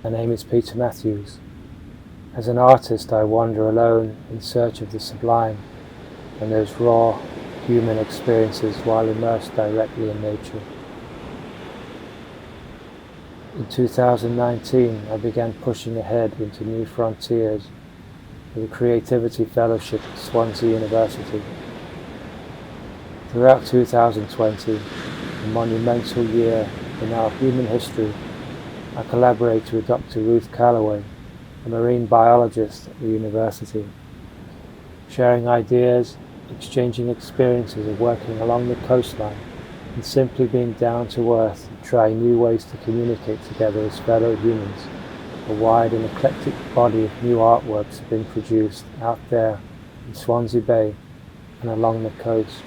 My name is Peter Matthews. As an artist, I wander alone in search of the sublime and those raw human experiences while immersed directly in nature. In 2019, I began pushing ahead into new frontiers with a Creativity Fellowship at Swansea University. Throughout 2020, a monumental year in our human history, I collaborated with Dr. Ruth Callaway, a marine biologist at the university, sharing ideas, exchanging experiences of working along the coastline, and simply being down to earth and trying new ways to communicate together as fellow humans. A wide and eclectic body of new artworks have been produced out there in Swansea Bay and along the coast.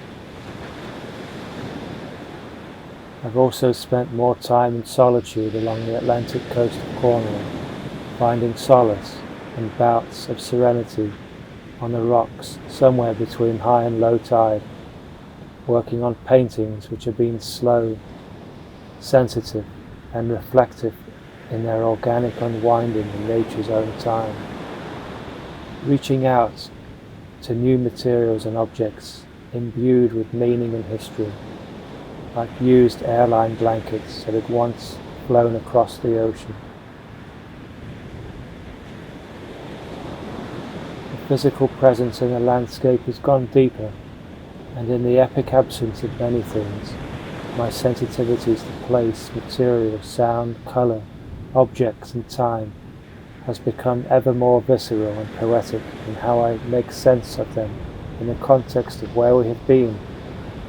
I've also spent more time in solitude along the Atlantic coast of Cornwall, finding solace and bouts of serenity on the rocks somewhere between high and low tide, working on paintings which have been slow, sensitive and reflective in their organic unwinding in nature's own time, reaching out to new materials and objects imbued with meaning and history, like used airline blankets that had once flown across the ocean. The physical presence in the landscape has gone deeper, and in the epic absence of many things, my sensitivities to place, material, sound, colour, objects and time has become ever more visceral and poetic in how I make sense of them in the context of where we have been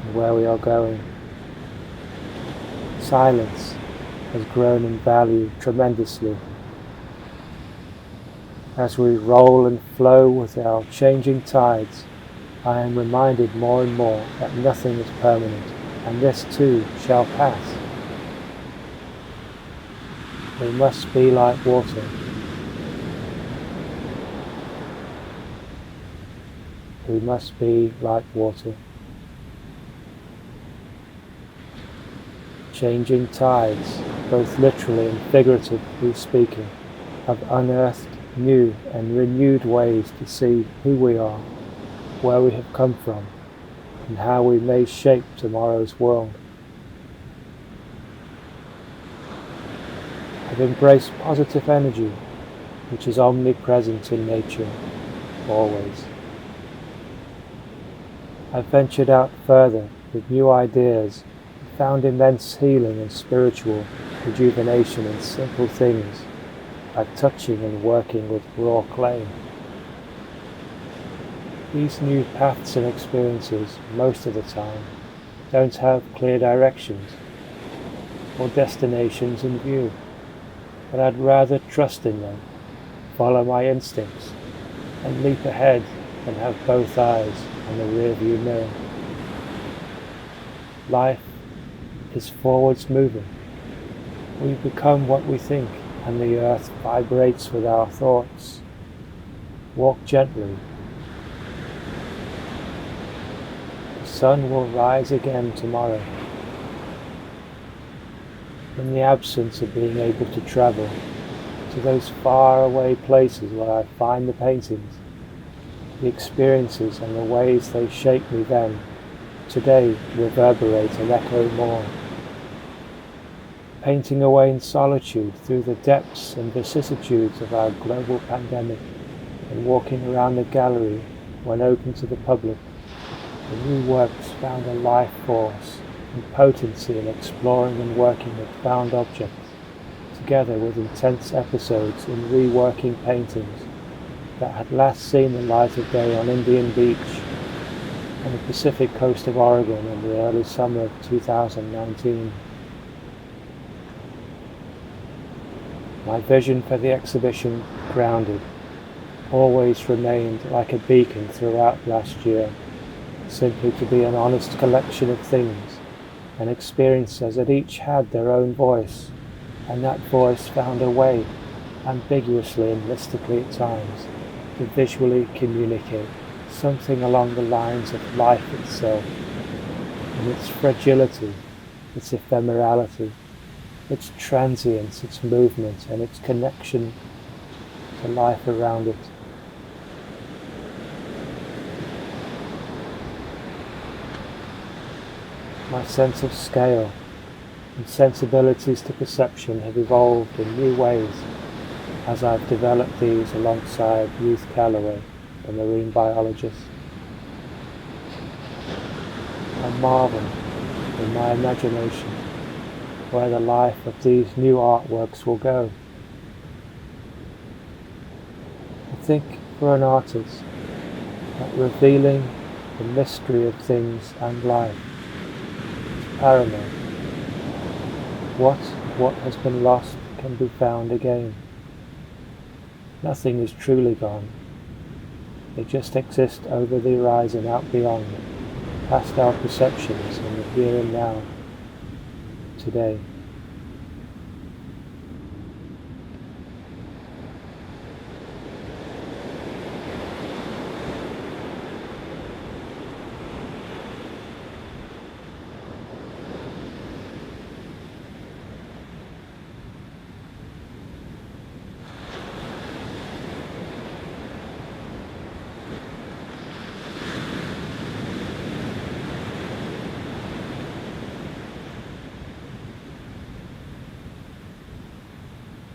and where we are going. Silence has grown in value tremendously. As we roll and flow with our changing tides, I am reminded more and more that nothing is permanent, and this too shall pass. We must be like water. We must be like water. Changing tides, both literally and figuratively speaking, have unearthed new and renewed ways to see who we are, where we have come from, and how we may shape tomorrow's world. I've embraced positive energy, which is omnipresent in nature, always. I've ventured out further with new ideas, found immense healing and spiritual rejuvenation in simple things, like touching and working with raw clay. These new paths and experiences, most of the time, don't have clear directions or destinations in view, but I'd rather trust in them, follow my instincts, and leap ahead than have both eyes on the rearview mirror. Life is forwards moving. We become what we think, and the earth vibrates with our thoughts. Walk gently. The sun will rise again tomorrow. In the absence of being able to travel to those faraway places where I find the paintings, the experiences and the ways they shape me then, today reverberate and echo more. Painting away in solitude through the depths and vicissitudes of our global pandemic, and walking around the gallery when open to the public, the new works found a life force and potency in exploring and working with found objects, together with intense episodes in reworking paintings that had last seen the light of day on Indian Beach on the Pacific coast of Oregon in the early summer of 2019. My vision for the exhibition, Grounded, always remained like a beacon throughout last year, simply to be an honest collection of things and experiences that each had their own voice, and that voice found a way, ambiguously and mystically at times, to visually communicate something along the lines of life itself, and its fragility, its ephemerality, its transience, its movement, and its connection to life around it. My sense of scale and sensibilities to perception have evolved in new ways as I've developed these alongside Ruth Callaway, the marine biologist. I marvel in my imagination where the life of these new artworks will go. I think for an artist that revealing the mystery of things and life is paramount. What has been lost can be found again. Nothing is truly gone. They just exist over the horizon, out beyond, past our perceptions in the here and now, today.